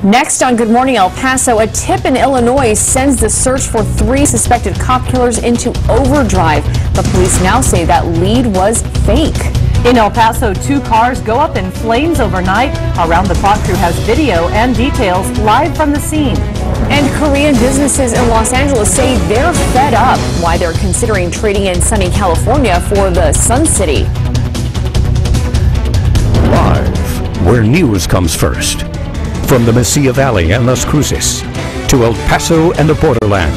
Next on Good Morning El Paso, a tip in Illinois sends the search for 3 suspected cop killers into overdrive. But police now say that lead was fake. In El Paso, 2 cars go up in flames overnight. Our round-the-clock crew has video and details live from the scene. And Korean businesses in Los Angeles say they're fed up. Why they're considering trading in sunny California for the Sun City. Live, where news comes first. From the Mesilla Valley and Las Cruces to El Paso and the borderland.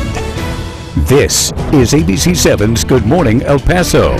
This is ABC 7's Good Morning El Paso.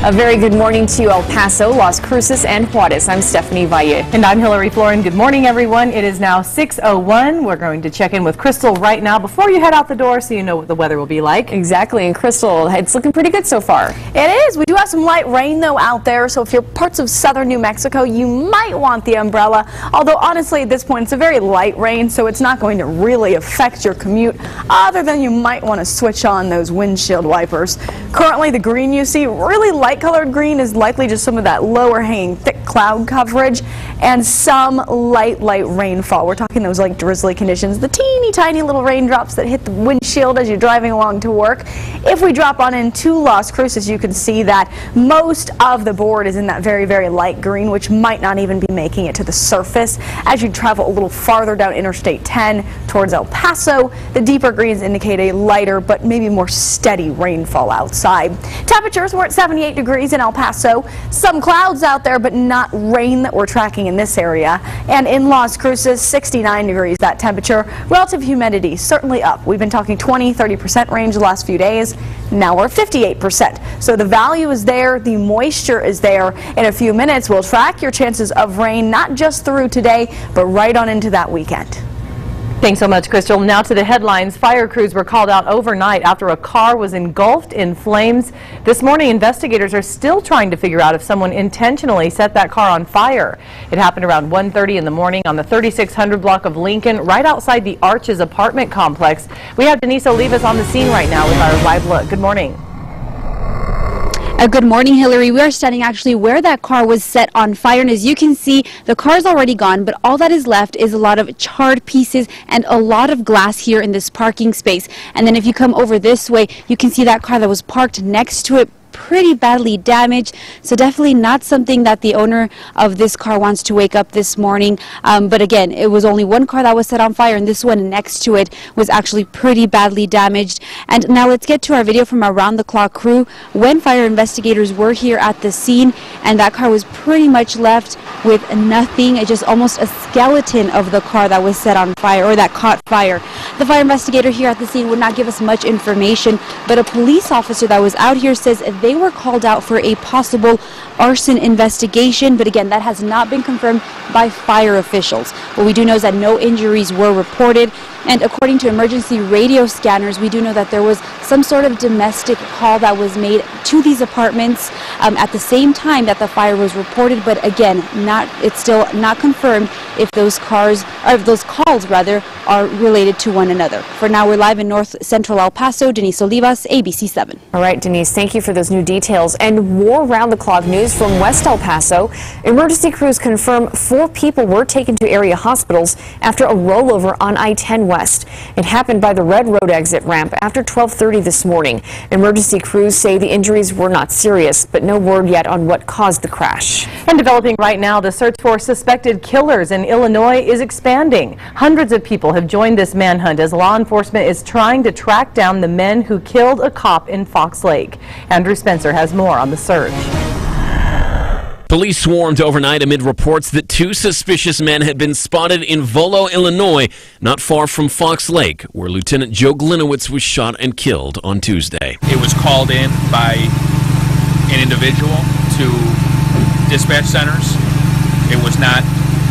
A very good morning to you, El Paso, Las Cruces, and Juarez. I'm Stephanie Valle. And I'm Hillary Floren. Good morning, everyone. It is now 6:01. We're going to check in with Crystal right now before you head out the door so you know what the weather will be like. Exactly. And Crystal, it's looking pretty good so far. It is. We do have some light rain, though, out there. So if you're parts of southern New Mexico, you might want the umbrella. Although, honestly, at this point, it's a very light rain, so it's not going to really affect your commute, other than you might want to switch on those windshield wipers. Currently, the green you see, really light colored green, is likely just some of that lower hanging thick cloud coverage and some light rainfall. We're talking those like drizzly conditions, the teeny tiny little raindrops that hit the windshield as you're driving along to work. If we drop on into Las Cruces, you can see that most of the board is in that very light green, which might not even be making it to the surface. As you travel a little farther down Interstate 10 towards El Paso, the deeper greens indicate a lighter but maybe more steady rainfall outside. Temperatures were at 78 degrees in El Paso. Some clouds out there, but not rain that we're tracking in this area. And in Las Cruces, 69 degrees that temperature. Relative humidity certainly up. We've been talking 20–30% range the last few days. Now we're at 58%. So the value is there, the moisture is there. In a few minutes, we'll track your chances of rain, not just through today, but right on into that weekend. Thanks so much, Crystal. Now to the headlines. Fire crews were called out overnight after a car was engulfed in flames. This morning, investigators are still trying to figure out if someone intentionally set that car on fire. It happened around 1:30 in the morning on the 3600 block of Lincoln, right outside the Arches apartment complex. We have Denise Olivas on the scene right now with our live look. Good morning. Good morning, Hillary. We are standing actually where that car was set on fire, and as you can see, the car is already gone, but all that is left is a lot of charred pieces and a lot of glass here in this parking space. And then if you come over this way, you can see that car that was parked next to it pretty badly damaged, so definitely not something that the owner of this car wants to wake up this morning. But again, it was only one car that was set on fire, and this one next to it was actually pretty badly damaged. And now let's get to our video from our round-the-clock crew when fire investigators were here at the scene, and that car was pretty much left with nothing, just almost a skeleton of the car that was set on fire, or that caught fire. The fire investigator here at the scene would not give us much information, but a police officer that was out here says they were called out for a possible arson investigation, but again, that has not been confirmed by fire officials. What we do know is that no injuries were reported, and according to emergency radio scanners, we do know that there was some sort of domestic call that was made to these apartments at the same time that the fire was reported, but again, it's still not confirmed if those calls are related to one another. For now, we're live in north central El Paso. Denise Olivas, ABC 7. All right, Denise, thank you for those new details. And more round-the-clock news from West El Paso. Emergency crews confirm 4 people were taken to area hospitals after a rollover on I-10 West. It happened by the Red Road exit ramp after 12:30 this morning. Emergency crews say the injuries were not serious, but no word yet on what caused the crash. And developing right now, the search for suspected killers in Illinois is expanding. Hundreds of people have joined this manhunt as law enforcement is trying to track down the men who killed a cop in Fox Lake. Andrew Spencer has more on the search. Police swarmed overnight amid reports that 2 suspicious men had been spotted in Volo, Illinois, not far from Fox Lake, where Lieutenant Joe Glinowitz was shot and killed on Tuesday. It was called in by an individual to dispatch centers. It was not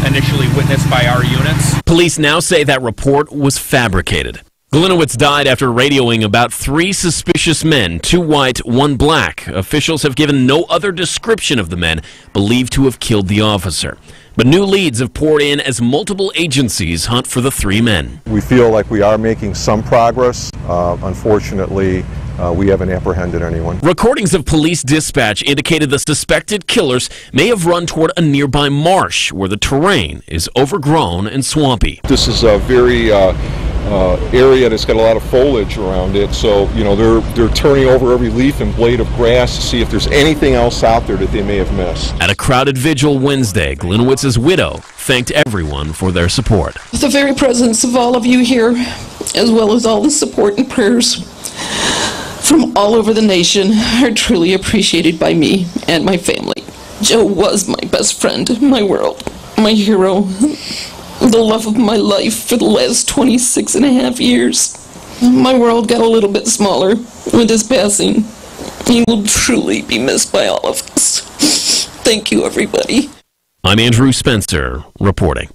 initially witnessed by our units. Police now say that report was fabricated. Glinowitz died after radioing about 3 suspicious men, 2 white, 1 black. Officials have given no other description of the men believed to have killed the officer. But new leads have poured in as multiple agencies hunt for the 3 men. We feel like we are making some progress. Unfortunately, we haven't apprehended anyone. Recordings of police dispatch indicated the suspected killers may have run toward a nearby marsh where the terrain is overgrown and swampy. This is a very area that's got a lot of foliage around it, so they're turning over every leaf and blade of grass to see if there's anything else out there that they may have missed. At a crowded vigil Wednesday, Glinowitz's widow thanked everyone for their support. The very presence of all of you here, as well as all the support and prayers from all over the nation, are truly appreciated by me and my family. Joe was my best friend, my world, my hero, the love of my life for the last 26 and a half years. My world got a little bit smaller with his passing. He will truly be missed by all of us. Thank you, everybody. I'm Andrew Spencer, reporting.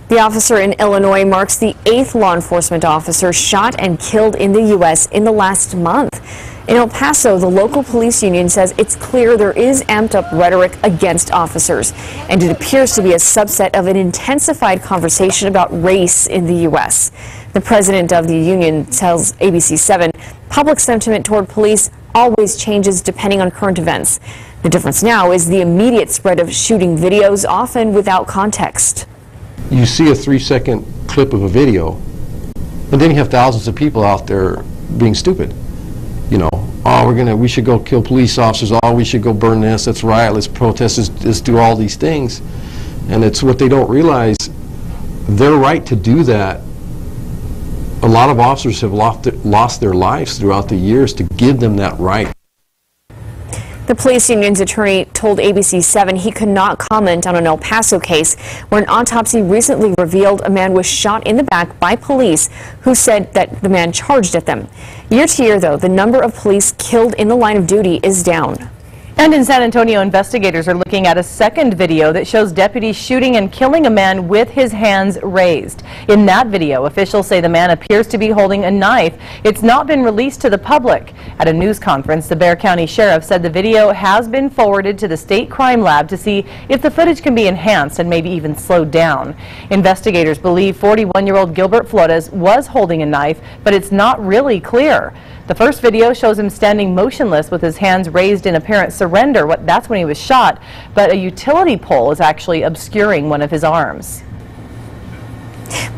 The officer in Illinois marks the 8th law enforcement officer shot and killed in the U.S. in the last month. In El Paso, the local police union says it's clear there is amped up rhetoric against officers, and it appears to be a subset of an intensified conversation about race in the U.S. The president of the union tells ABC7, public sentiment toward police always changes depending on current events. The difference now is the immediate spread of shooting videos, often without context. You see a 3-second clip of a video, and then you have thousands of people out there being stupid. Oh, we should go kill police officers. Oh, we should go burn this. Let's riot. Let's protest. Let's do all these things. And it's what they don't realize. Their right to do that. A lot of officers have lost their lives throughout the years to give them that right. The police union's attorney told ABC7 he could not comment on an El Paso case where an autopsy recently revealed a man was shot in the back by police who said that the man charged at them. Year to year, though, the number of police killed in the line of duty is down. And in San Antonio, investigators are looking at a second video that shows deputies shooting and killing a man with his hands raised. In that video, officials say the man appears to be holding a knife. It's not been released to the public. At a news conference, the Bexar County Sheriff said the video has been forwarded to the state crime lab to see if the footage can be enhanced and maybe even slowed down. Investigators believe 41-year-old Gilbert Flores was holding a knife, but it's not really clear. The first video shows him standing motionless with his hands raised in apparent surrender. That's when he was shot, but a utility pole is actually obscuring one of his arms.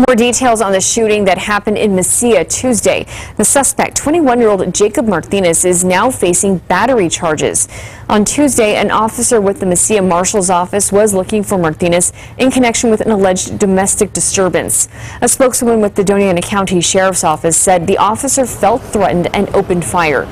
More details on the shooting that happened in Mesilla Tuesday. The suspect, 21-year-old Jacob Martinez, is now facing battery charges. On Tuesday, an officer with the Mesilla Marshal's office was looking for Martinez in connection with an alleged domestic disturbance. A spokeswoman with the Doña Ana County Sheriff's Office said the officer felt threatened and opened fire.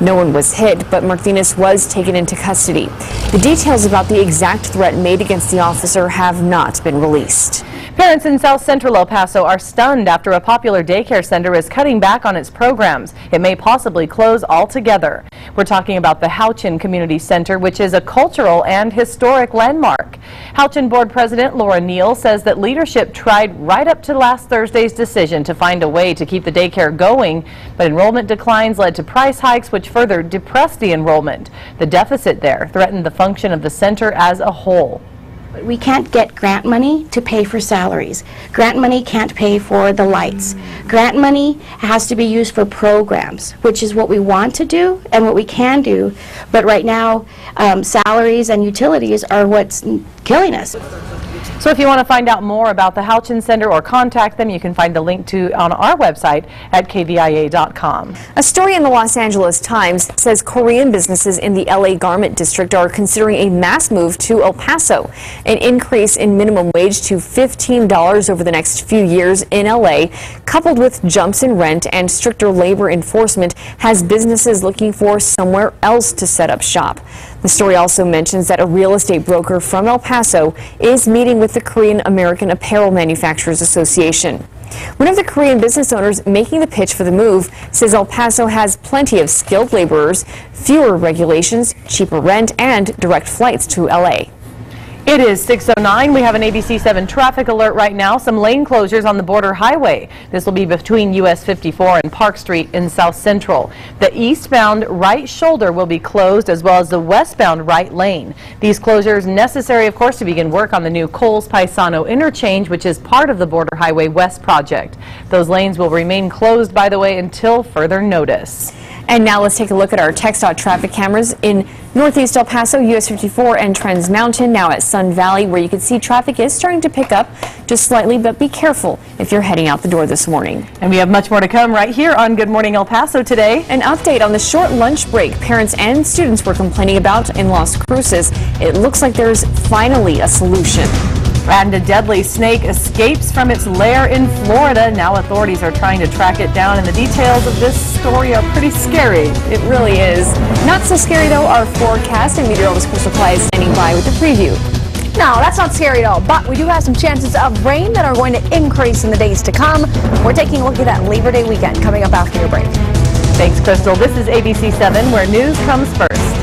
No one was hit, but Martinez was taken into custody. The details about the exact threat made against the officer have not been released. Parents in South Central El Paso are stunned after a popular daycare center is cutting back on its programs. It may possibly close altogether. We're talking about the Houchin Community Center, which is a cultural and historic landmark. Houchin Board President Laura Neal says that leadership tried right up to last Thursday's decision to find a way to keep the daycare going, but enrollment declines led to price hikes, which further depressed the enrollment. The deficit there threatened the function of the center as a whole. We can't get grant money to pay for salaries. Grant money can't pay for the lights. Grant money has to be used for programs, which is what we want to do and what we can do. But right now, salaries and utilities are what's killing us. So if you want to find out more about the Houchin Center or contact them, you can find the link on our website at KVIA.com. A story in the Los Angeles Times says Korean businesses in the LA garment district are considering a mass move to El Paso. An increase in minimum wage to $15 over the next few years in LA, coupled with jumps in rent and stricter labor enforcement, has businesses looking for somewhere else to set up shop. The story also mentions that a real estate broker from El Paso is meeting with the Korean American Apparel Manufacturers Association. One of the Korean business owners making the pitch for the move says El Paso has plenty of skilled laborers, fewer regulations, cheaper rent, and direct flights to LA. It is 6:09. We have an ABC7 traffic alert right now. Some lane closures on the border highway. This will be between US 54 and Park Street in South Central. The eastbound right shoulder will be closed, as well as the westbound right lane. These closures necessary, of course, to begin work on the new Coles-Paisano interchange, which is part of the Border Highway West project. Those lanes will remain closed, by the way, until further notice. And now let's take a look at our TxDOT traffic cameras in Northeast El Paso, US 54 and Trans Mountain, now at Sun Valley, where you can see traffic is starting to pick up just slightly, but be careful if you're heading out the door this morning. And we have much more to come right here on Good Morning El Paso today. An update on the short lunch break parents and students were complaining about in Las Cruces. It looks like there's finally a solution. And a deadly snake escapes from its lair in Florida. Now authorities are trying to track it down, and the details of this story are pretty scary. It really is. Not so scary, though. Our forecast and meteorologist Crystal Clay is standing by with the preview. No, that's not scary at all, but we do have some chances of rain that are going to increase in the days to come. We're taking a look at that Labor Day weekend coming up after your break. Thanks, Crystal. This is ABC 7, where news comes first.